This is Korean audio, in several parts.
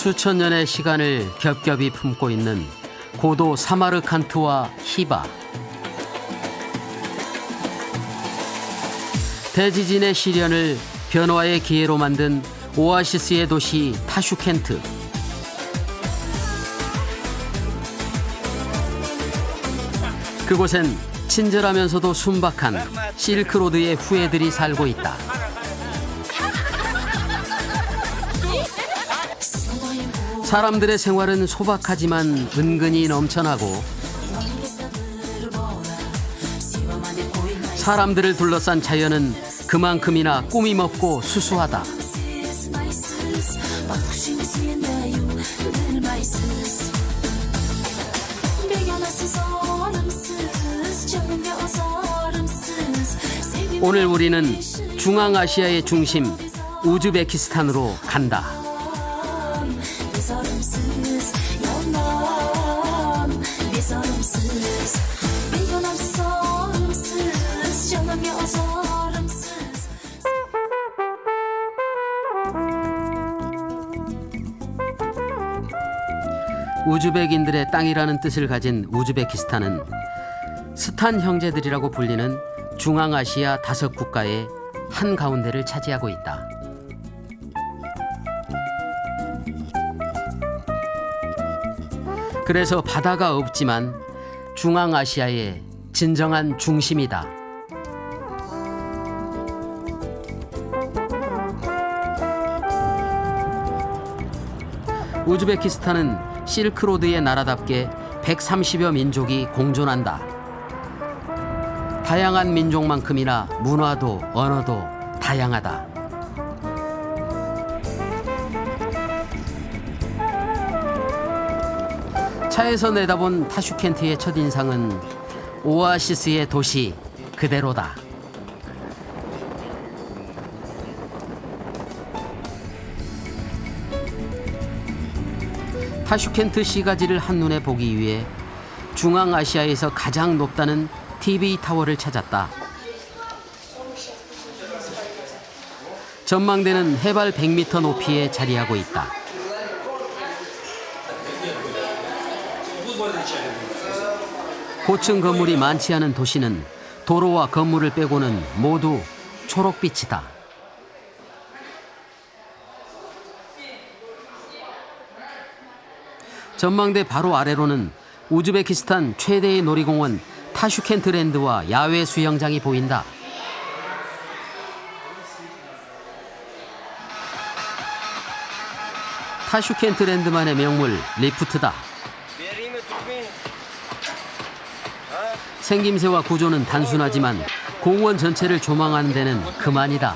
수천 년의 시간을 겹겹이 품고 있는 고도 사마르칸트와 히바. 대지진의 시련을 변화의 기회로 만든 오아시스의 도시 타슈켄트. 그곳엔 친절하면서도 순박한 실크로드의 후예들이 살고 있다. 사람들의 생활은 소박하지만 은근히 넘쳐나고 사람들을 둘러싼 자연은 그만큼이나 꾸밈 없고 수수하다. 오늘 우리는 중앙아시아의 중심 우즈베키스탄으로 간다. 우즈벡인들의 땅이라는 뜻을 가진 우즈베키스탄은 스탄 형제들이라고 불리는 중앙아시아 5국가의 한가운데를 차지하고 있다. 그래서 바다가 없지만 중앙아시아의 진정한 중심이다. 우즈베키스탄은 실크로드의 나라답게 130여 민족이 공존한다. 다양한 민족만큼이나 문화도 언어도 다양하다. 차에서 내다본 타슈켄트의 첫인상은 오아시스의 도시 그대로다. 타슈켄트 시가지를 한눈에 보기 위해 중앙아시아에서 가장 높다는 TV타워를 찾았다. 전망대는 해발 100m 높이에 자리하고 있다. 고층 건물이 많지 않은 도시는 도로와 건물을 빼고는 모두 초록빛이다. 전망대 바로 아래로는 우즈베키스탄 최대의 놀이공원 타슈켄트랜드와 야외 수영장이 보인다. 타슈켄트랜드만의 명물 리프트다. 생김새와 구조는 단순하지만 공원 전체를 조망하는 데는 그만이다.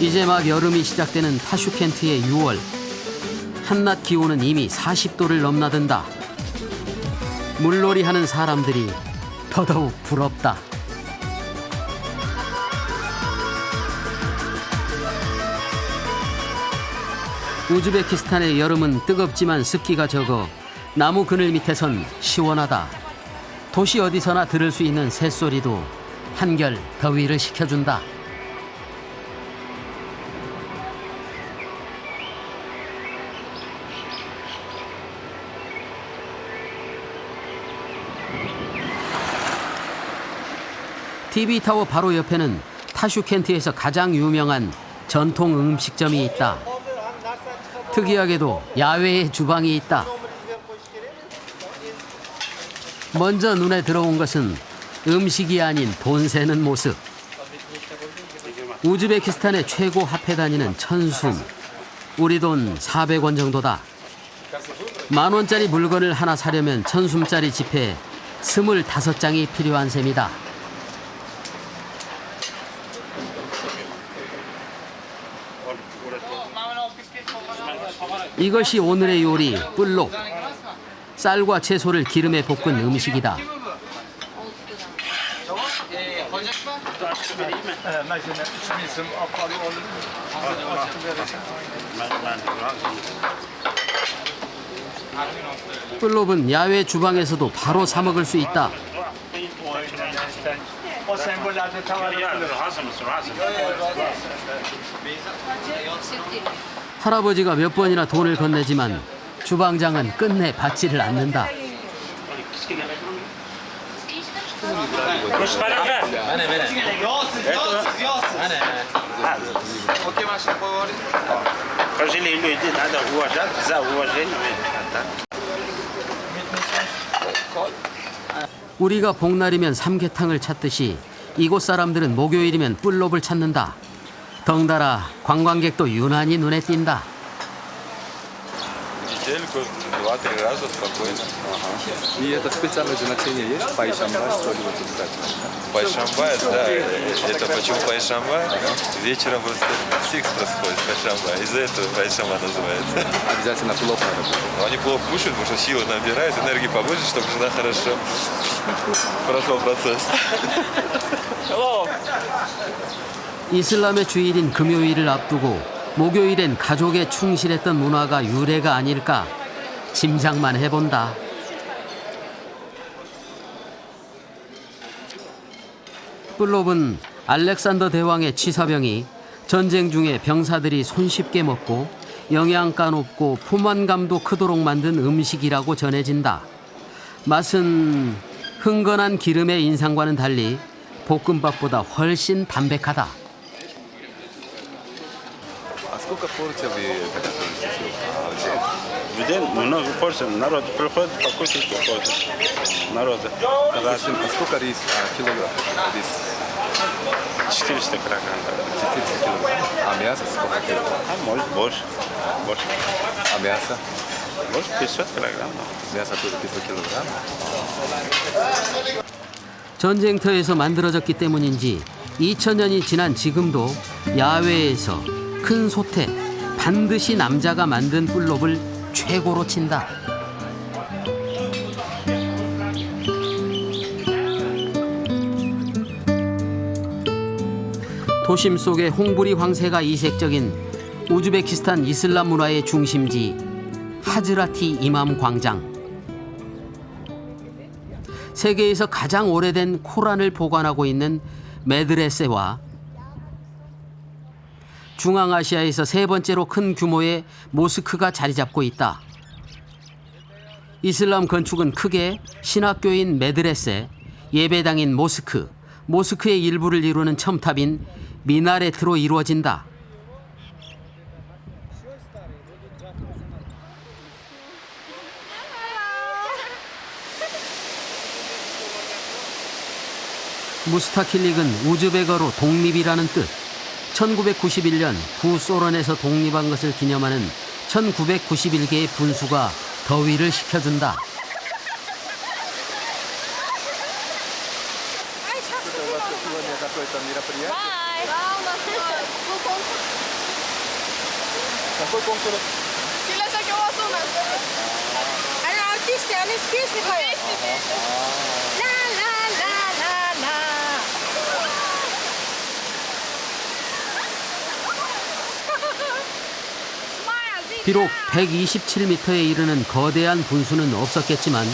이제 막 여름이 시작되는 타슈켄트의 6월. 한낮 기온은 이미 40도를 넘나든다. 물놀이 하는 사람들이 더더욱 부럽다. 우즈베키스탄의 여름은 뜨겁지만 습기가 적어 나무 그늘 밑에선 시원하다. 도시 어디서나 들을 수 있는 새소리도 한결 더위를 식혀준다. TV타워 바로 옆에는 타슈켄트에서 가장 유명한 전통 음식점이 있다. 특이하게도 야외에 주방이 있다. 먼저 눈에 들어온 것은 음식이 아닌 돈 세는 모습. 우즈베키스탄의 최고 화폐 단위는 1000숨. 우리 돈 400원 정도다. 10,000원짜리 물건을 하나 사려면 1000숨짜리 지폐 25장이 필요한 셈이다. 이것이 오늘의 요리, 뿔록. 쌀과 채소를 기름에 볶은 음식이다. 뿔롭은 야외 주방에서도 바로 사 먹을 수 있다. 할아버지가 몇 번이나 돈을 건네지만 주방장은 끝내 받지를 않는다. 우리가 복날이면 삼계탕을 찾듯이 이곳 사람들은 목요일이면 뿔롭을 찾는다. 덩달아 관광객도 유난히 눈에 띈다. Недельку, 2-3 раза спокойно. И это специальное значение есть? Пайшамбай, что ли, вот искать? Пайшамбай, да. Это почему Пайшамбай? Вечером просто секс происходит Пайшамбай. Из-за этого Пайшамбай называется. Обязательно плов надо будет. Но они плохо кушают, потому что силы набирают, энергии побольше, чтобы жена хорошо прошел процесс. 이슬람의 주일인 금요일을 앞두고 목요일엔 가족에 충실했던 문화가 유래가 아닐까 짐작만 해본다. 뿔롭은 알렉산더 대왕의 치사병이 전쟁 중에 병사들이 손쉽게 먹고 영양가 높고 포만감도 크도록 만든 음식이라고 전해진다. 맛은 흥건한 기름의 인상과는 달리 볶음밥보다 훨씬 담백하다. А сколько порций вы это готовите? В день много порций. Народ приходит, покушать уходит. Народа. А сколько рис? Килограмм? Рис 400 килограмм. 400 килограмм. А мясо сколько килограмм? А может больше. Больше. А мясо? Больше 500 килограмм. мясо тоже 500 килограмм. 전쟁터에서 만들어졌기 때문인지 2000년이 지난 지금도 야외에서 큰 솥에 반드시 남자가 만든 뿔롭을 최고로 친다. 도심 속의 홍부리 황새가 이색적인 우즈베키스탄 이슬람 문화의 중심지 하즈라티 이맘 광장. 세계에서 가장 오래된 코란을 보관하고 있는 메드레세와 중앙아시아에서 세 번째로 큰 규모의 모스크가 자리 잡고 있다. 이슬람 건축은 크게 신학교인 메드레세, 예배당인 모스크, 모스크의 일부를 이루는 첨탑인 미나레트로 이루어진다. 무스타킬릭은 우즈베거로 독립이라는 뜻. 1991년 구소련에서 독립한 것을 기념하는 1991개의 분수가 더위를 식혀준다. Какой конкурс? Они артисты, они песни поют. 비록 127m에 이르는 거대한 분수는 없었겠지만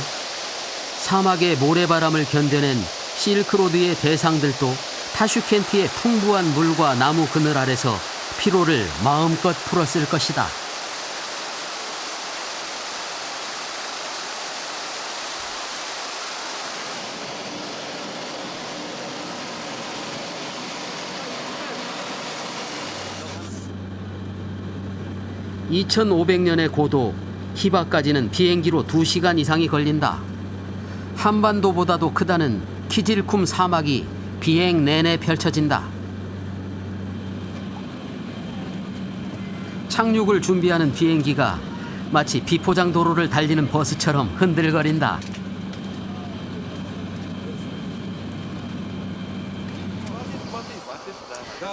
사막의 모래바람을 견뎌낸 실크로드의 대상들도 타슈켄트의 풍부한 물과 나무 그늘 아래서 피로를 마음껏 풀었을 것이다. (2500년의) 고도 히바까지는 비행기로 2시간 이상이 걸린다. 한반도보다도 크다는 키질쿰 사막이 비행 내내 펼쳐진다. 착륙을 준비하는 비행기가 마치 비포장 도로를 달리는 버스처럼 흔들거린다.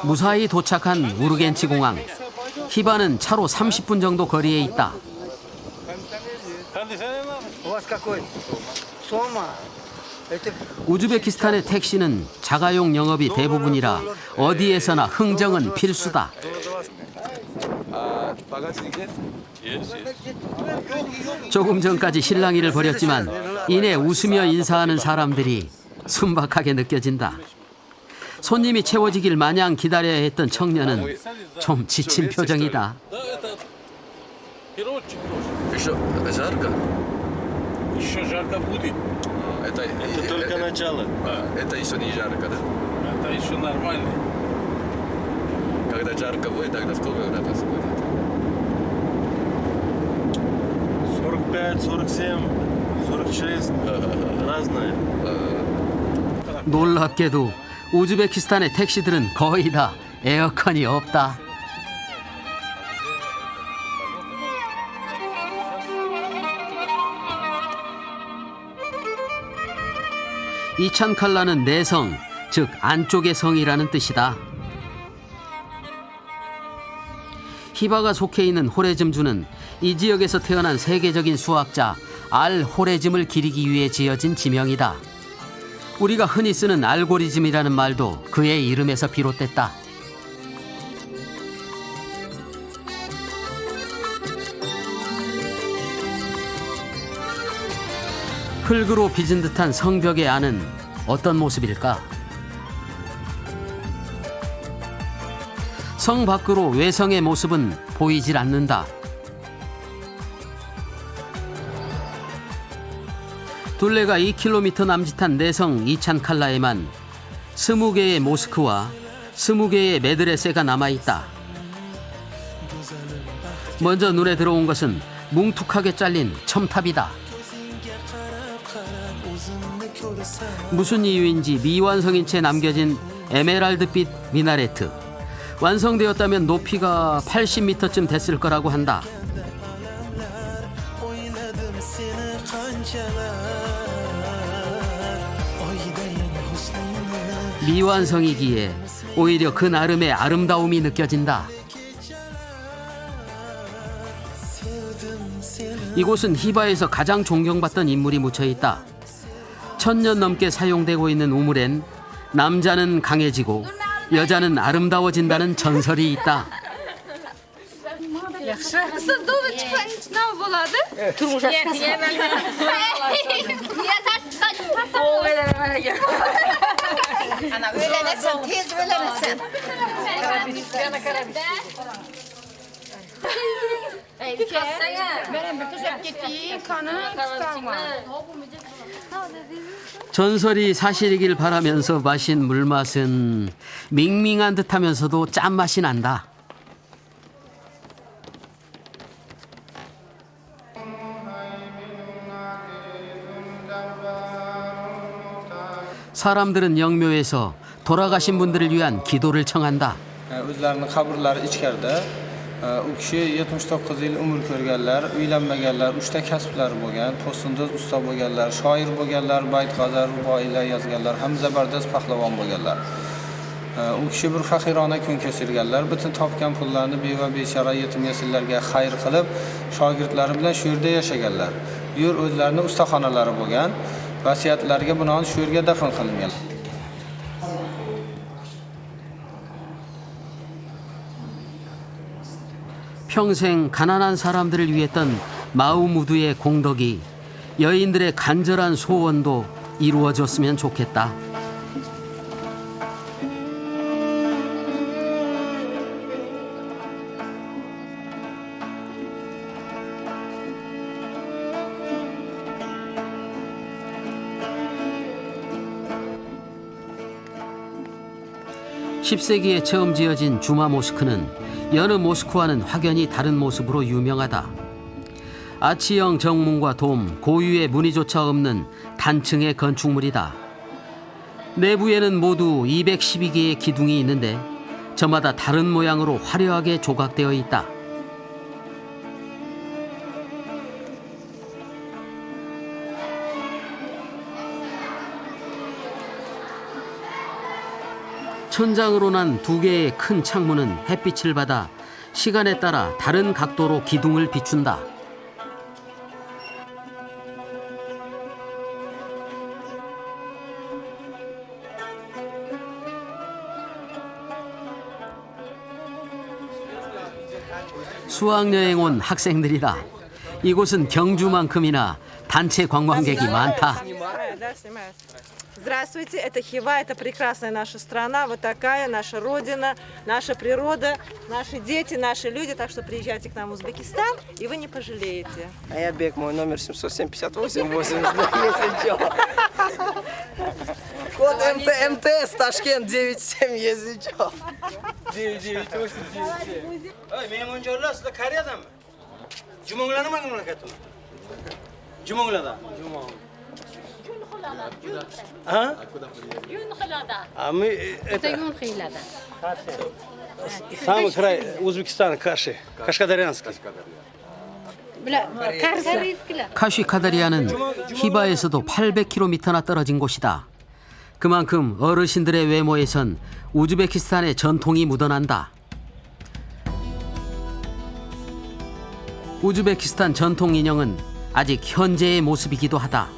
무사히 도착한 우르겐치 공항. 히바는 차로 30분 정도 거리에 있다. 우즈베키스탄의 택시는 자가용 영업이 대부분이라 어디에서나 흥정은 필수다. Багажник есть? 조금 전까지 실랑이를 벌였지만 이내 웃으며 인사하는 사람들이 순박하게 느껴진다. 손님이 채워지길 마냥 기다려야 했던 청년은 좀 지친 표정이다. Еще жарко? Еще жарко будет. Это только начало. Это еще не жарко, да? Это еще нормально. Когда жарко будет, тогда сколько градусов будет? 45, 47, 46. Разное. 놀랍게도 우즈베키스탄의 택시들은 거의 다 에어컨이 없다. 이찬칼라는 내성, 즉 안쪽의 성이라는 뜻이다. 히바가 속해 있는 호레즘주는 이 지역에서 태어난 세계적인 수학자 알 호레즘을 기리기 위해 지어진 지명이다. 우리가 흔히 쓰는 알고리즘이라는 말도 그의 이름에서 비롯됐다. 흙으로 빚은 듯한 성벽의 안은 어떤 모습일까? 성 밖으로 외성의 모습은 보이질 않는다. 둘레가 2km 남짓한 내성 이찬칼라에만 20개의 모스크와 20개의 메드레세가 남아있다. 먼저 눈에 들어온 것은 뭉툭하게 잘린 첨탑이다. 무슨 이유인지 미완성인 채 남겨진 에메랄드빛 미나레트. 완성되었다면 높이가 80m쯤 됐을 거라고 한다. 미완성이기에 오히려 그 나름의 아름다움이 느껴진다. 이곳은 히바에서 가장 존경받던 인물이 묻혀있다. 1000년 넘게 사용되고 있는 우물엔 남자는 강해지고 여자는 아름다워진다는 전설이 있다. Ana öğlenesin, tez öğlenesin. 전설이 사실이길 바라면서 마신 물맛은 밍밍한 듯하면서도 짠맛이 난다. 사람들은 영묘에서 돌아가신 분들을 위한 기도를 청한다. O'zlarining qabrlari ichkarida. U kishi 79 yil umr ko'rganlar, uylanmaganlar, 3 ta kasblari bo'lgan, po'stindoz usta bo'lganlar, shoir bo'lganlar, bayt g'azal, ruboiylar yozganlar, ham zabardast pahlavon bo'lganlar. U kishi bir faqirona kun kechirganlar, butun topgan pullarni beva bechora yetim yesirlarga xayr qilib, shogirdlari bilan shu yerda yashaganlar. Bu yer o'zlarining ustaxonalari bo'lgan, vasiyatlariga binoan shu yerga dafn qilingan. 평생 가난한 사람들을 위했던 마우무드의 공덕이 여인들의 간절한 소원도 이루어졌으면 좋겠다. (10세기에) 처음 지어진 주마 모스크는 여느 모스크와는 확연히 다른 모습으로 유명하다. 아치형 정문과 돔, 고유의 무늬조차 없는 단층의 건축물이다. 내부에는 모두 212개의 기둥이 있는데 저마다 다른 모양으로 화려하게 조각되어 있다. 천장으로 난 2개의 큰 창문은 햇빛을 받아 시간에 따라 다른 각도로 기둥을 비춘다. 수학여행 온 학생들이다. 이곳은 경주만큼이나 단체 관광객이 많다. Здравствуйте, это Хива, это прекрасная наша страна, вот такая наша родина, наша природа, наши дети, наши люди. Так что приезжайте к нам в Узбекистан, и вы не пожалеете. А я Бек, мой номер 707-58-80, если чё. Код МТС, Ташкент 97, если чё. 99897. Ey, mehmonjonlar, sizlar Koreyadami? Jumonglarnimi mamlakatimi? Jumonglarda. Ha? Это Юнхилада. Самый край Узбекистана, Каши, Кашкадарянский. 카쉬카다리아는 히바에서도 800km나 떨어진 곳이다. 그만큼 어르신들의 외모에선 우즈베키스탄의 전통이 묻어난다. 우즈베키스탄 전통 인형은 아직 현재의 모습이기도 하다.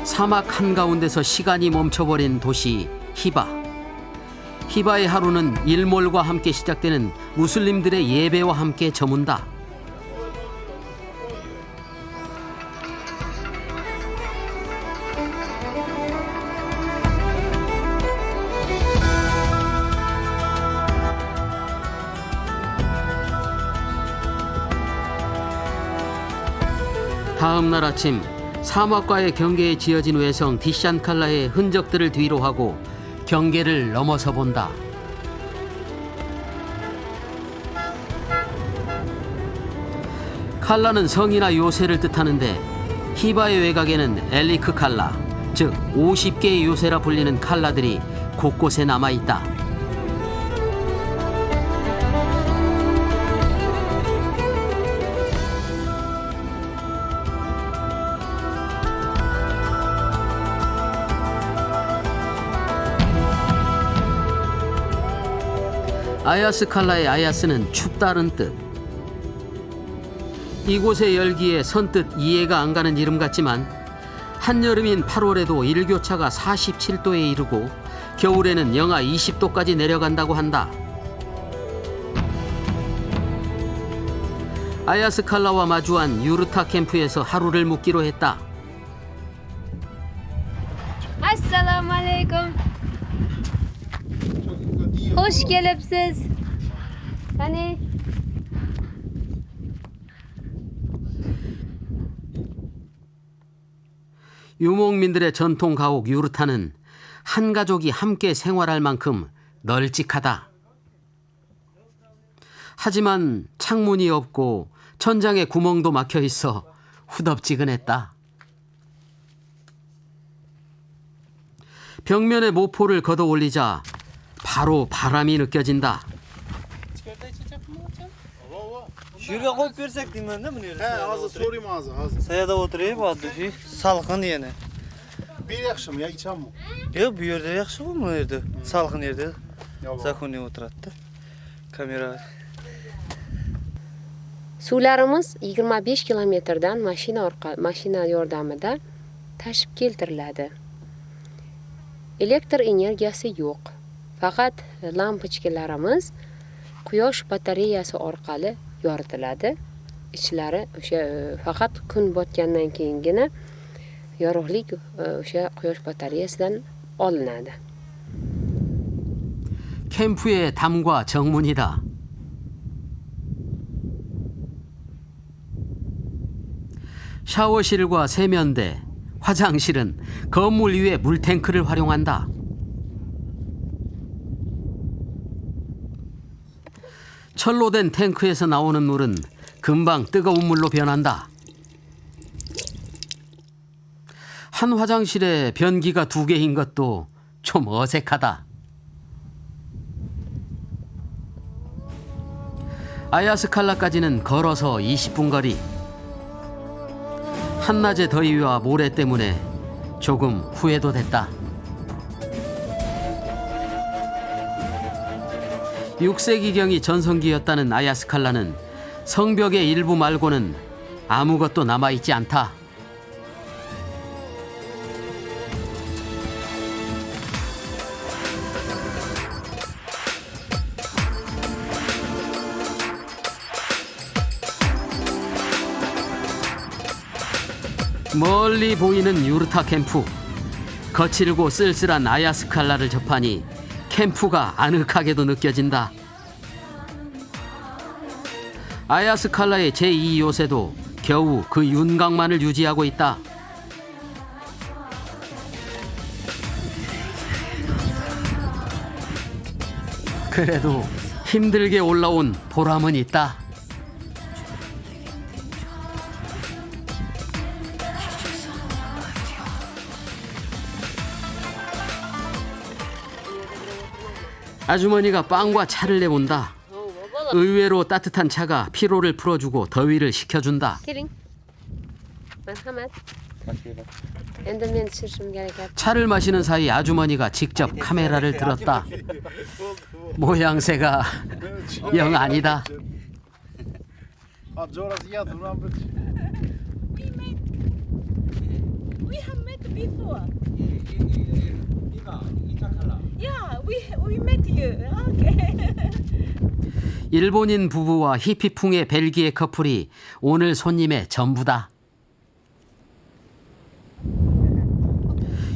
사막 한가운데서 시간이 멈춰버린 도시 히바. 히바의 하루는 일몰과 함께 시작되는 무슬림들의 예배와 함께 저문다. 다음 날 아침 사막과의 경계에 지어진 외성 디샨칼라의 흔적들을 뒤로 하고 경계를 넘어서 본다. 칼라는 성이나 요새를 뜻하는데 히바의 외곽에는 엘리크 칼라, 즉 50개의 요새라 불리는 칼라들이 곳곳에 남아있다. 아야스 칼라의 아야스는 춥다는 뜻. 이곳의 열기에 선뜻 이해가 안 가는 이름 같지만 한여름인 8월에도 일교차가 47도에 이르고 겨울에는 영하 20도까지 내려간다고 한다. 아야스 칼라와 마주한 유르타 캠프에서 하루를 묵기로 했다. Assalomu alaykum. Hoş gelipsiz. Hani 유목민들의 전통 가옥 유르타는 한 가족이 함께 생활할 만큼 널찍하다. 하지만 창문이 없고 천장에 구멍도 막혀 있어 후덥지근했다. 벽면에 모포를 걷어 올리자 바로 바람이 느껴진다. Şuraya koyup versek değil mi? Ne He, hazır sorayım hazır. Sayada oturayım, adı şey. Salkın yine. Bir yakışım ya, içem mi? Yok, bu yerde yakışı mı bu yerde? Salkın yerde. Zakonni oturadi. Kamera. suvlarimiz 25 kilometrdan mashina yordamida tashib keltiriladi. Elektr energiyasi yo'q. Faqat lampochkalarimiz quyosh batareyasi orqali yoritiladi. Ichlari o'sha faqat kun botgandan keyingina yorug'lik o'sha quyosh batareyasidan olinadi. 캠프의 담과 정문이다. 샤워실과 세면대, 화장실은 건물 위에 물탱크를 활용한다. 철로 된 탱크에서 나오는 물은 금방 뜨거운 물로 변한다. 한 화장실에 변기가 2개인 것도 좀 어색하다. 아야스칼라까지는 걸어서 20분 거리. 한낮의 더위와 모래 때문에 조금 후회도 됐다. 6세기경이 전성기였다는 아야스칼라는 성벽의 일부 말고는 아무것도 남아있지 않다. 멀리 보이는 유르타 캠프. 거칠고 쓸쓸한 아야스칼라를 접하니 캠프가 아늑하게도 느껴진다. 아야스칼라의 제2요새도 겨우 그 윤곽만을 유지하고 있다. 그래도 힘들게 올라온 보람은 있다. 아주머니가 빵과 차를 내온다. 의외로 따뜻한 차가 피로를 풀어주고 더위를 식혀준다. Keling. Marhamat. Endi men tushirishim kerak. 차를 마시는 사이 아주머니가 직접 카메라를 들었다. 모양새가 영 아니다. We have met before. Yeah, we met you. Okay. 일본인 부부와 히피풍의 벨기에 커플이 오늘 손님의 전부다.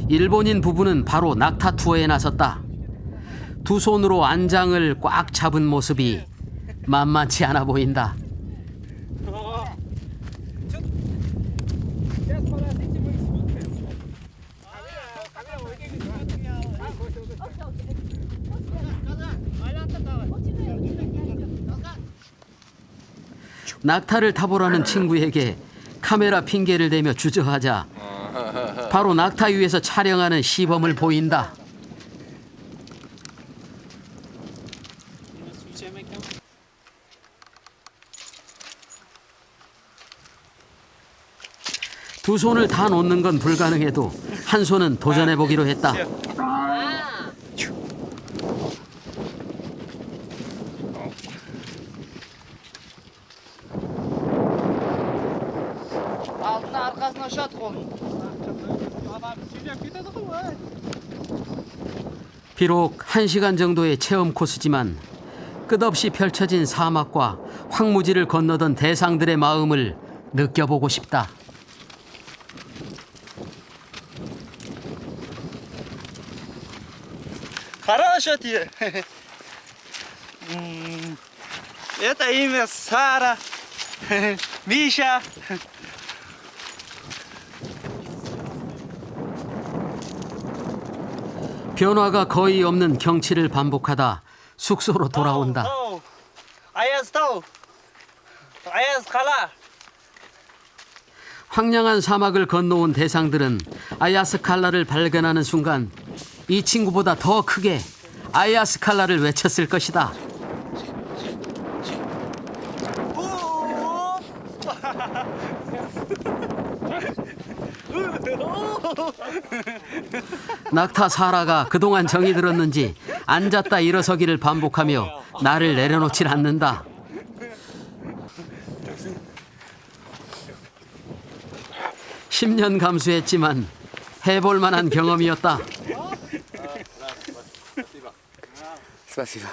일본인 부부는 바로 낙타 투어에 나섰다. 두 손으로 안장을 꽉 잡은 모습이 만만치 않아 보인다. 낙타를 타보라는 친구에게 카메라 핑계를 대며 주저하자 바로 낙타 위에서 촬영하는 시범을 보인다. 두 손을 다 놓는 건 불가능해도 한 손은 도전해보기로 했다. 비록 1시간 정도의 체험 코스지만 끝없이 펼쳐진 사막과 황무지를 건너던 대상들의 마음을 느껴보고 싶다. Хорошо тебе. Это имя Сара, Миша. 변화가 거의 없는 경치를 반복하다 숙소로 돌아온다. 아야스칼라. 황량한 사막을 건너온 대상들은 아야스칼라를 발견하는 순간 이 친구보다 더 크게 아야스칼라를 외쳤을 것이다. 낙타 사라가 그동안 정이 들었는지 앉았다 일어서기를 반복하며 나를 내려놓질 않는다. (10년) 감수했지만 해볼 만한 경험이었다. Спасибо.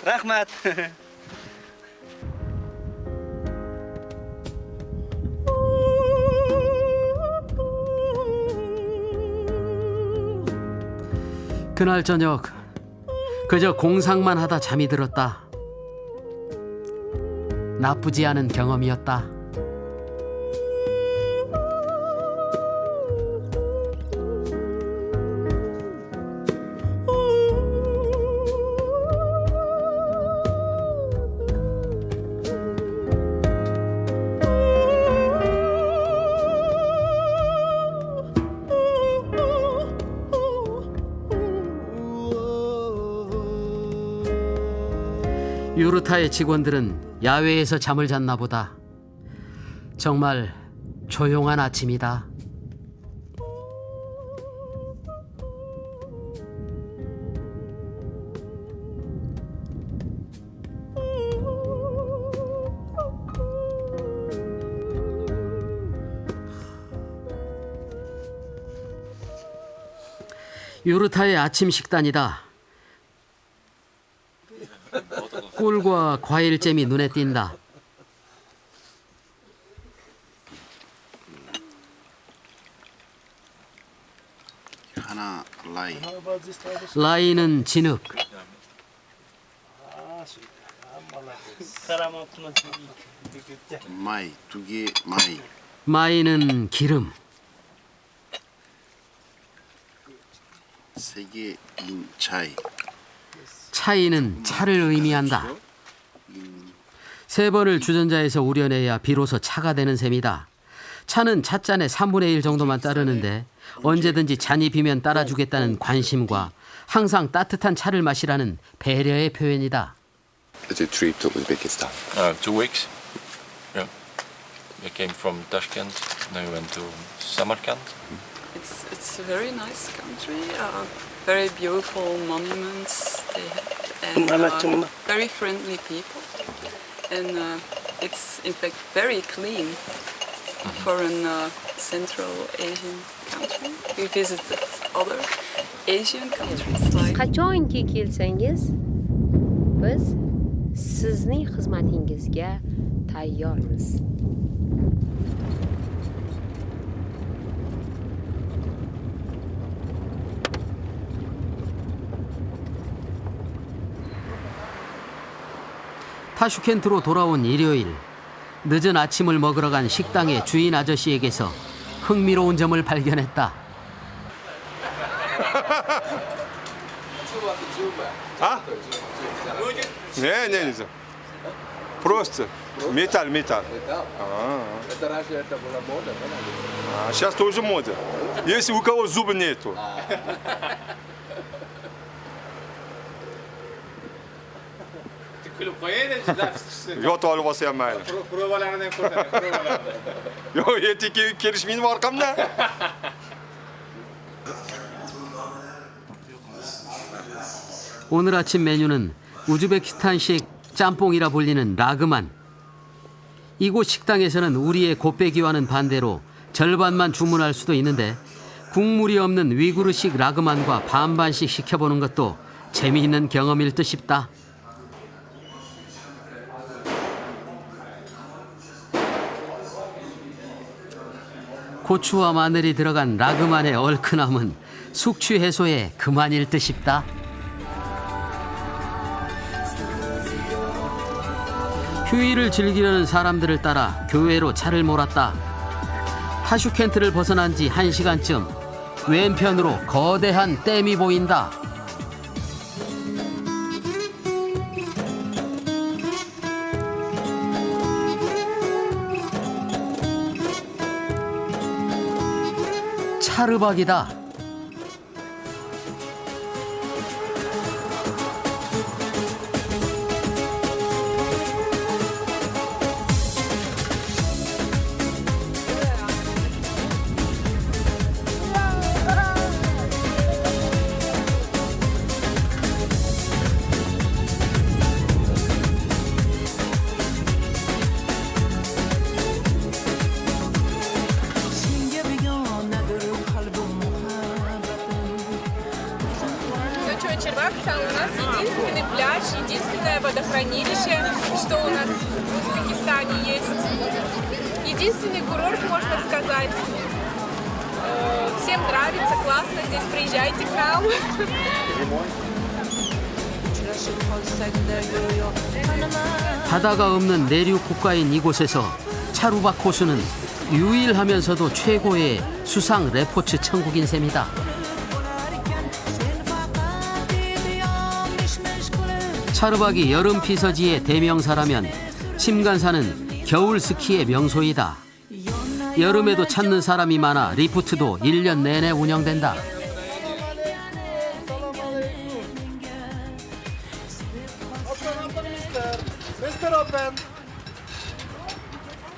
Рахмат. 그날 저녁 그저 공상만 하다 잠이 들었다. 나쁘지 않은 경험이었다. 유르타의 직원들은 야외에서 잠을 잤나 보다. 정말 조용한 아침이다. 유르타의 아침 식단이다. 꿀과 과일잼이 눈에 띈다. 하나 라이. 라이는 진흙, 마이 두 개 마이. 마이는 기름, 세 개 인 차이. 차이는 차를 의미한다. 세 번을 주전자에서 우려내야 비로소 차가 되는 셈이다. 차는 찻잔의 3분의 1 정도만 따르는데 언제든지 잔이 비면 따라주겠다는 관심과 항상 따뜻한 차를 마시라는 배려의 표현이다. Is it trip to Uzbekistan? 2 weeks. Yeah. We came from Tashkent, then we went to Samarkand. It's a very nice country. Very beautiful monuments they have, and very friendly people. And it's in fact very clean for a Central Asian country. We visited other Asian countries like. Qachonki kelsangiz, biz sizning xizmatingizga tayyormiz. 타슈켄트로 돌아온 일요일, 늦은 아침을 먹으러 간 식당의 주인 아저씨에게서 흥미로운 점을 발견했다. А? Не. Просто металл. Это раньше это была мода, да? Сейчас тоже мода. Если у кого зуба нету. Yot olib olsa ham mayli. Provalardan ko'rsating. Yo'q, ertaga kelish mening orqamda. 오늘 아침 메뉴는 우즈베키스탄식 짬뽕이라 불리는 라그만. 이곳 식당에서는 우리의 곱빼기와는 반대로 절반만 주문할 수도 있는데 국물이 없는 위구르식 라그만과 반반씩 시켜보는 것도 재미있는 경험일 듯 싶다. 고추와 마늘이 들어간 라그만의 얼큰함은 숙취 해소에 그만일 듯 싶다. 휴일을 즐기려는 사람들을 따라 교회로 차를 몰았다. 타슈켄트를 벗어난 지 1시간쯤 왼편으로 거대한 댐이 보인다. 차르박이다. Червакса у нас единственный пляж, единственное водохранилище, что у нас в Узбекистане есть. Единственный курорт, можно сказать. Всем нравится, классно здесь, приезжайте к нам. 바다가 없는 내륙 국가인 이곳에서 차루박 호수는 유일하면서도 최고의 수상 레포츠 천국인 셈이다. 차르박이 여름 피서지의 대명사라면 침간사는 겨울 스키의 명소이다. 여름에도 찾는 사람이 많아 리프트도 1년 내내 운영된다.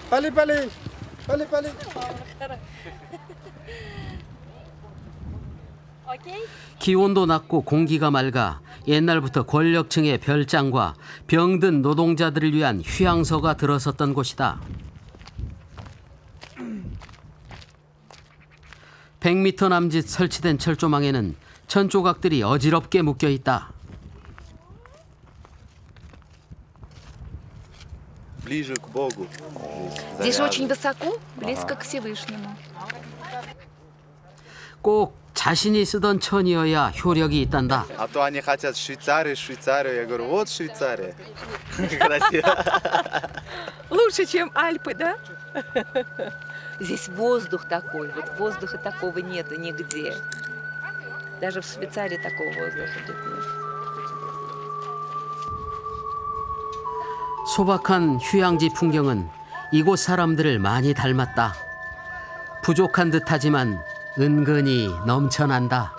빨리. 기온도 낮고 공기가 맑아 옛날부터 권력층의 별장과 병든 노동자들을 위한 휴양서가 들어섰던 곳이다. 100m 남짓 설치된 철조망에는 천조각들이 어지럽게 묶여 있다. Ближе к Богу. Здесь очень высоко, близко к Всевышнему. 꼭 자신이 쓰던 천이어야 효력이 있단다. А то они хотят Швейцарию, Швейцарию. Я говорю, вот Швейцария. Красиво. Лучше, чем Альпы, да? Здесь воздух такой, вот воздуха такого нету нигде. Даже в Швейцарии такого воздуха нет. 소박한 휴양지 풍경은 이곳 사람들을 많이 닮았다. 부족한 듯하지만 은근히 넘쳐난다.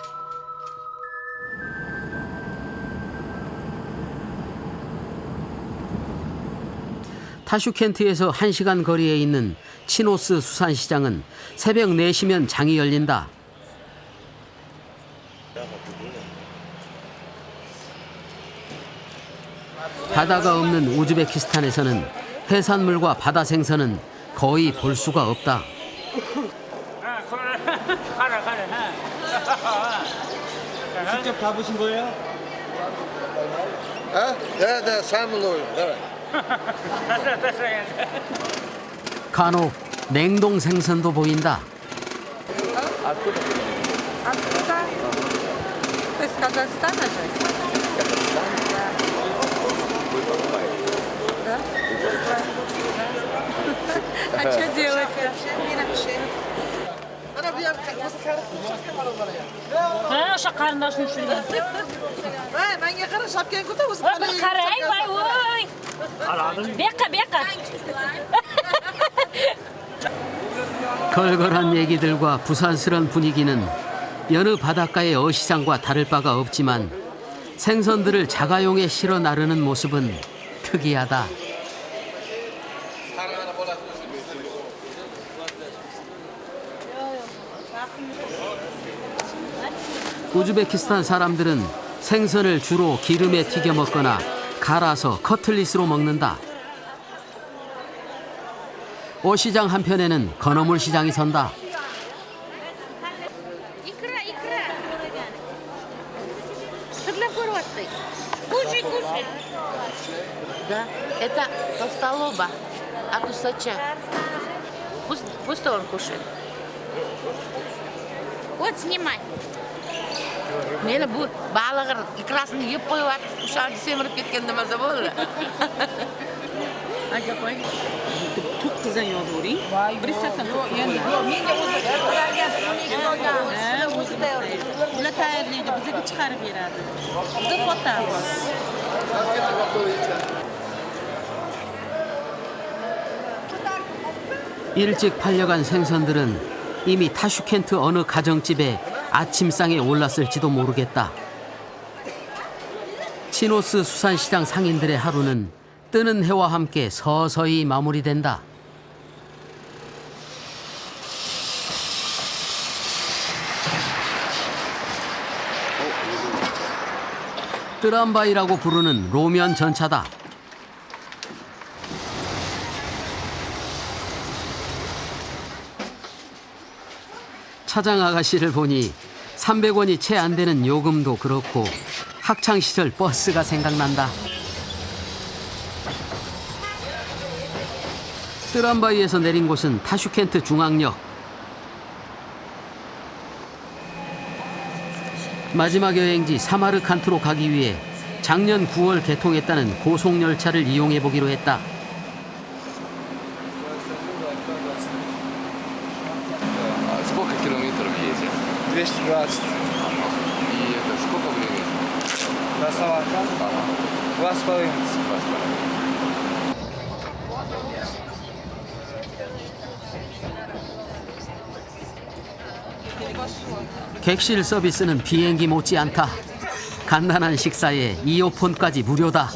타슈켄트에서 1시간 거리에 있는 치노스 수산시장은 새벽 4시면 장이 열린다. 바다가 없는 우즈베키스탄에서는 해산물과 바다 생선은 거의 볼 수가 없다. 직접 잡으신 거예요? Да, сам ловим, давай. 간혹 냉동 생선도 보인다. Откуда? Ты из Казахстана же? Да? А что делать-то? 걸걸한 얘기들과 부산스런 분위기는 여느 바닷가의 어시장과 다를 바가 없지만 생선들을 자가용에 실어 나르는 모습은 특이하다. 우즈베키스탄 사람들은 생선을 주로 기름에 튀겨 먹거나 갈아서 커틀릿으로 먹는다. 어시장 한편에는 건어물 시장이 선다. Да, это толстолоба от усача. Пусть он кушает. Вот снимай. Мені bu балығыр икрасын еп қойып атып, ұшарды семіріп кеткенде маза болды. Тут қызан yazori. Бристасан. Ular tayyorlaydi, bizga chiqarib beradi. Biz sotamiz. 일찍 팔려간 생선들은 이미 타슈켄트 어느 가정집에 아침상에 올랐을지도 모르겠다. 치노스 수산시장 상인들의 하루는 뜨는 해와 함께 서서히 마무리된다. 뜨람바이라고 부르는 로면 전차다. 차장 아가씨를 보니 300원이 채 안 되는 요금도 그렇고 학창시절 버스가 생각난다. 뜨람바이에서 내린 곳은 타슈켄트 중앙역. 마지막 여행지 사마르칸트로 가기 위해 작년 9월 개통했다는 고속열차를 이용해 보기로 했다. Сколько километров едем? 220. И это сколько времени? До Самарканда? 2,5 часа. 객실 서비스는 비행기 못지않다. 간단한 식사에 이어폰까지 무료다.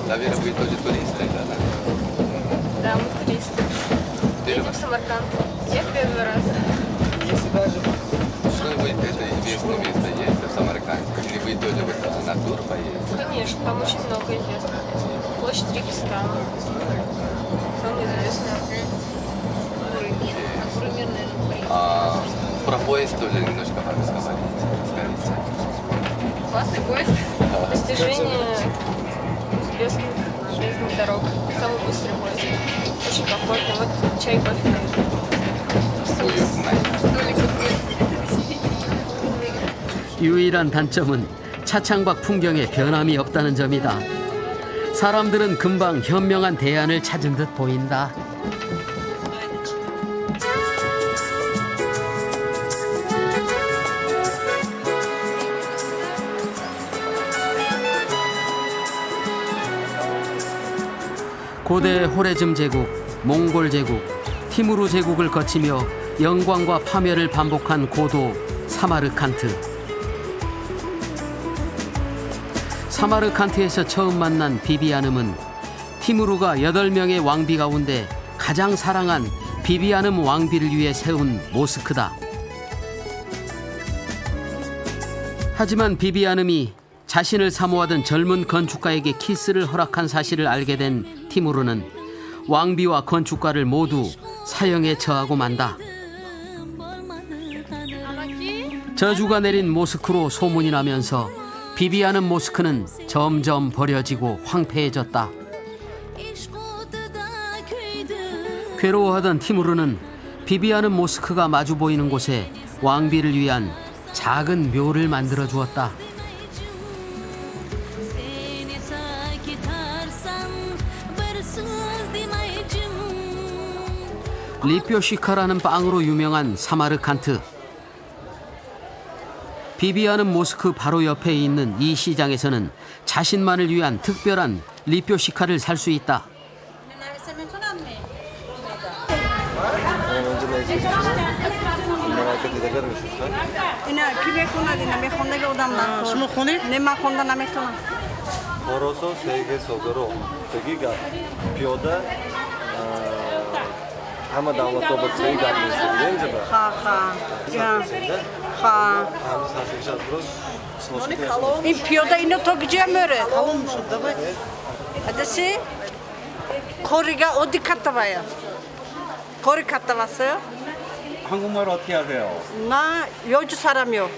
Наверное, вы тоже туристы, да? Да, мы туристы. Едем в Самарканд. Я в первый раз. Что-нибудь это известное место есть в Самарканде? Или вы тоже вот на тур поедете? Конечно, там очень много известных. Площадь Регистана. Самое известное. А про поезд тоже немножко разговаривайте. Скажите. Классный поезд. Достижение узбекских железных дорога. Самый быстрый поезд. Очень комфортно. Вот чай, кофе. 유일한 단점은 차창밖 풍경에 변함이 없다는 점이다. 사람들은 금방 현명한 대안을 찾은 듯 보인다. 고대 호레즘 제국, 몽골 제국, 티무르 제국을 거치며 영광과 파멸을 반복한 고도 사마르칸트. 사마르칸트에서 처음 만난 비비아눔은 티무르가 8명의 왕비 가운데 가장 사랑한 비비아눔 왕비를 위해 세운 모스크다. 하지만 비비아눔이 자신을 사모하던 젊은 건축가에게 키스를 허락한 사실을 알게 된 티무르는 왕비와 건축가를 모두 사형에 처하고 만다. 저주가 내린 모스크로 소문이 나면서 비비아눔 모스크는 점점 버려지고 황폐해졌다. 괴로워하던 티무르는 비비아눔 모스크가 마주 보이는 곳에 왕비를 위한 작은 묘를 만들어 주었다. 리뾰시카라는 빵으로 유명한 사마르칸트. 비비아눔 모스크 바로 옆에 있는 이 시장에서는 자신만을 위한 특별한 리뾰시카를 살 수 있다. این پیاده اینو تا کجا میره؟ تموم شد давай. 아저씨 거리가 어디갔다 와요? 거리 갔다 왔어요? 한국말 어떻게 하세요? 나 여주 사람이요.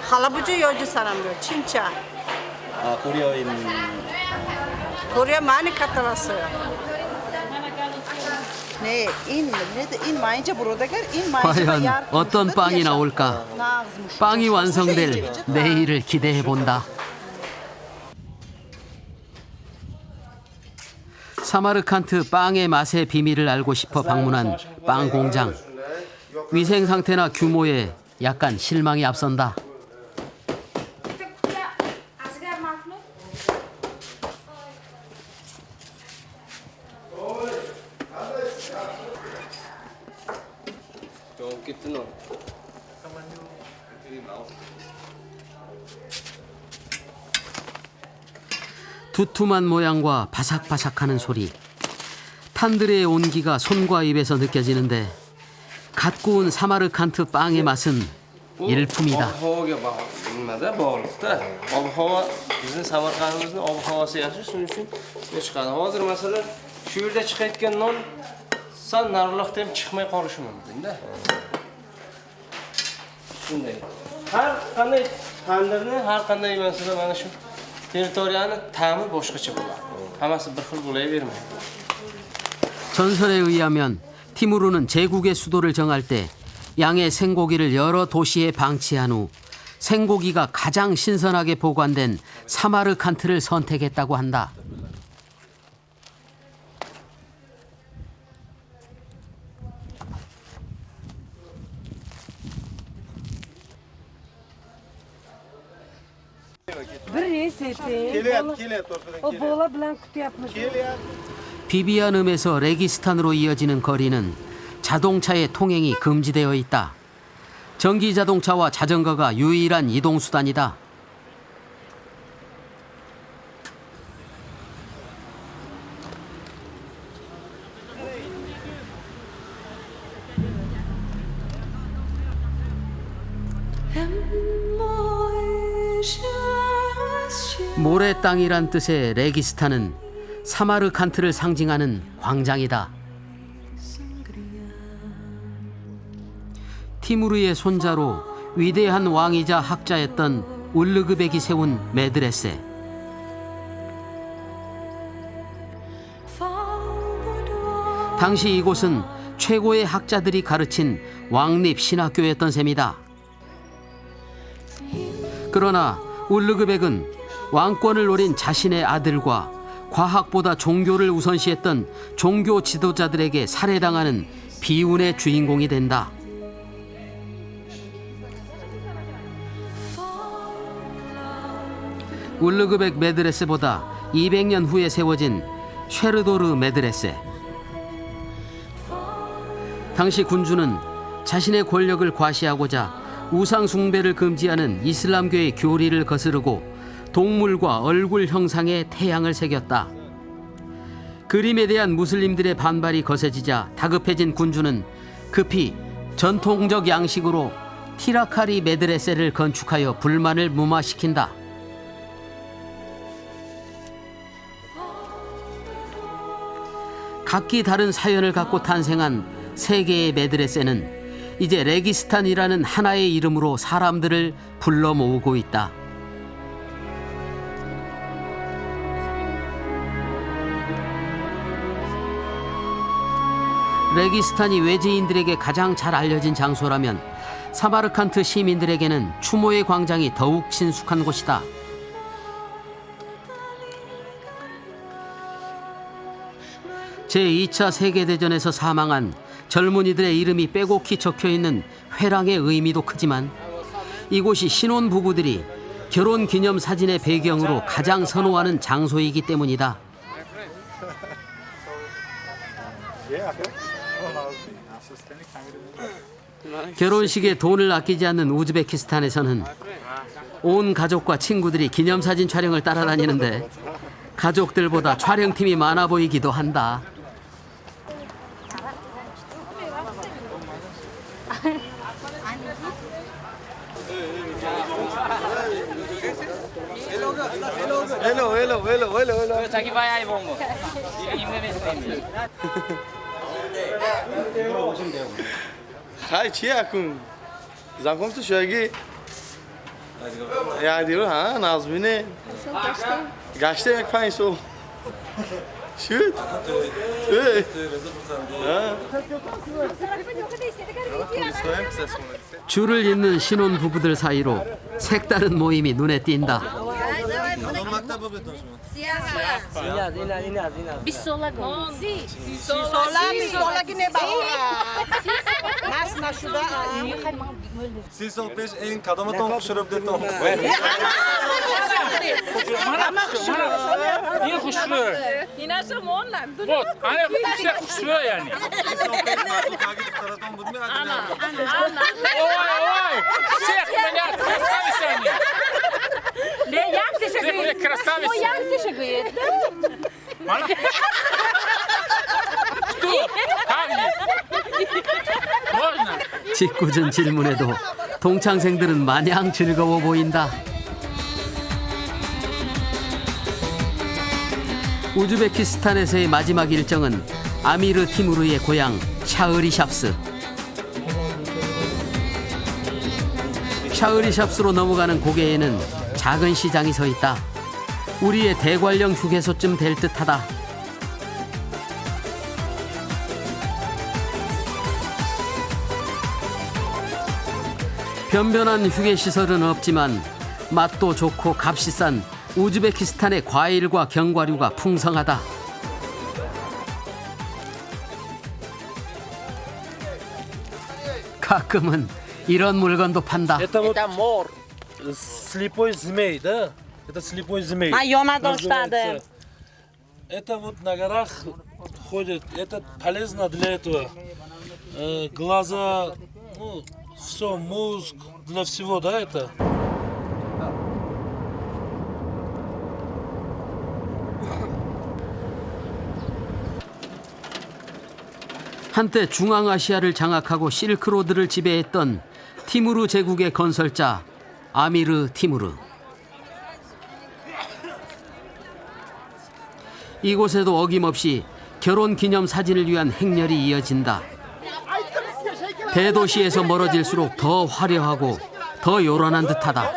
할아버지 여주 사람이요. 진짜. 아, 코리아인. 코리아 많이 갔다 왔어요. 네, 인 많이자 부르다가 인 과연 어떤 빵이 나올까? 빵이 완성될 내일을 기대해 본다. 사마르칸트 빵의 맛의 비밀을 알고 싶어 방문한 빵 공장. 위생 상태나 규모에 약간 실망이 앞선다. 두툼한 모양과 바삭바삭하는 소리. 탄들의 온기가 손과 입에서 느껴지는데 갓 구운 사마르칸트 빵의 맛은 일품이다. Ob-havoga nimada bog'liqda. Ob-havo bizning Samarqandimizning ob-havosi yaxshi, shuning uchun chiqadi. Hozir masalan shu yerda chiqayotgan non sal nariroqda ham chiqmay qolishi mumkin-da. Shunday. Har qanday tandirni, har qanday masalan mana shu territoriyani ta'mi boshqacha bo'ladi. Hammasi bir xil bo'lavermaydi. 전설에 의하면 티무르는 제국의 수도를 정할 때 양의 생고기를 여러 도시에 방치한 후 생고기가 가장 신선하게 보관된 사마르칸트를 선택했다고 한다. 비비아눔에서 레기스탄으로 이어지는 거리는 자동차의 통행이 금지되어 있다. 전기 자동차와 자전거가 유일한 이동 수단이다. 모래 땅이란 뜻의 레기스탄은 사마르칸트를 상징하는 광장이다. 티무르의 손자로 위대한 왕이자 학자였던 울르그백이 세운 메드레세. 당시 이곳은 최고의 학자들이 가르친 왕립 신학교였던 셈이다. 그러나 울르그백은 왕권을 노린 자신의 아들과 과학보다 종교를 우선시했던 종교 지도자들에게 살해당하는 비운의 주인공이 된다. 울르그백 메드레세보다 200년 후에 세워진 쉐르도르 메드레세. 당시 군주는 자신의 권력을 과시하고자 우상 숭배를 금지하는 이슬람교의 교리를 거스르고 동물과 얼굴 형상의 태양을 새겼다. 그림에 대한 무슬림들의 반발이 거세지자 다급해진 군주는 급히 전통적 양식으로 티라카리 메드레세를 건축하여 불만을 무마시킨다. 각기 다른 사연을 갖고 탄생한 세 개의 메드레세는 이제 레기스탄이라는 하나의 이름으로 사람들을 불러 모으고 있다. 레기스탄이 외지인들에게 가장 잘 알려진 장소라면 사마르칸트 시민들에게는 추모의 광장이 더욱 친숙한 곳이다. 제2차 세계대전에서 사망한 젊은이들의 이름이 빼곡히 적혀있는 회랑의 의미도 크지만 이곳이 신혼 부부들이 결혼 기념 사진의 배경으로 가장 선호하는 장소이기 때문이다. 결혼식에 돈을 아끼지 않는 우즈베키스탄에서는 온 가족과 친구들이 기념사진 촬영을 따라다니는데 가족들보다 촬영팀이 많아 보이기도 한다. Hello. 자기 봐야 이 봉고. 이거 Hi, Chiakum. Zakom tu şöyle. Ya diyor ha Nazmine. Gaçta mek payso. Shoot. 줄을 잇는 신혼 부부들 사이로 색다른 모임이 눈에 띈다. İyi kuşluyor. Вот, она все кушluyor yani. Ой, всех меня красавицы они. Ты мне красавица. Кто? Как? Можно? 짓궂은 질문에도 동창생들은 마냥 즐거워 보인다. 우즈베키스탄에서의 마지막 일정은 아미르 티무르의 고향 샤흐리샵스. 샤흐리샵스로 넘어가는 고개에는 작은 시장이 서 있다. 우리의 대관령 휴게소쯤 될 듯하다. 변변한 휴게시설은 없지만 맛도 좋고 값이 싼 우즈베키스탄의 과일과 견과류가 풍성하다. 가끔은 이런 물건도 판다. Это мор. Слепой змей, да? Это слепой змей. Называется. Это вот на горах ходит. Это полезно для этого. Глаза, ну, все, мозг, для всего, да, это? 한때 중앙아시아를 장악하고 실크로드를 지배했던 티무르 제국의 건설자 아미르 티무르. 이곳에도 어김없이 결혼기념 사진을 위한 행렬이 이어진다. 대도시에서 멀어질수록 더 화려하고 더 요란한 듯하다.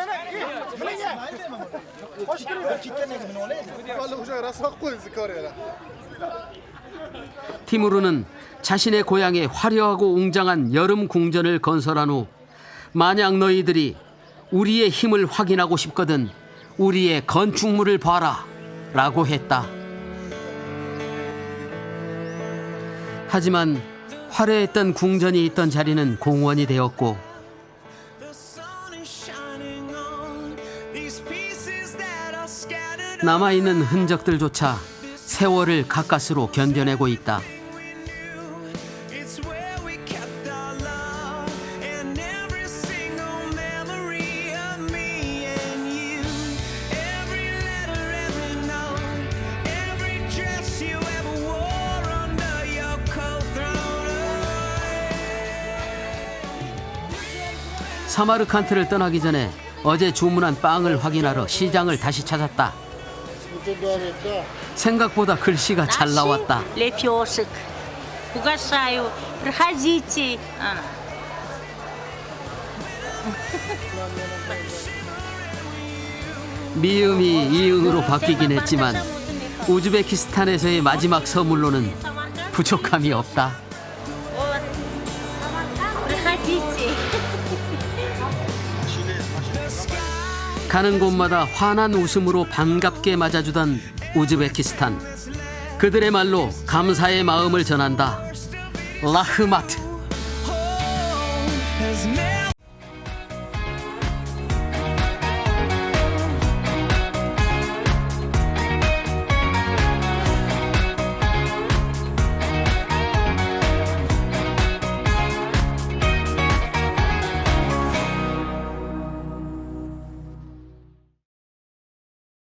티무르는 자신의 고향에 화려하고 웅장한 여름 궁전을 건설한 후 만약 너희들이 우리의 힘을 확인하고 싶거든 우리의 건축물을 봐라 라고 했다. 하지만 화려했던 궁전이 있던 자리는 공원이 되었고 남아있는 흔적들조차 세월을 가까스로 견뎌내고 있다. 사마르칸트를 떠나기 전에 어제 주문한 빵을 확인하러 시장을 다시 찾았다. 생각보다 글씨가 잘 나왔다. Лепешек. Угощаю. Проходите. 미음이 이응으로 바뀌긴 했지만 우즈베키스탄에서의 마지막 선물로는 부족함이 없다. Проходите. 가는 곳마다 환한 웃음으로 반갑게 맞아주던 우즈베키스탄. 그들의 말로 감사의 마음을 전한다. 라흐마트.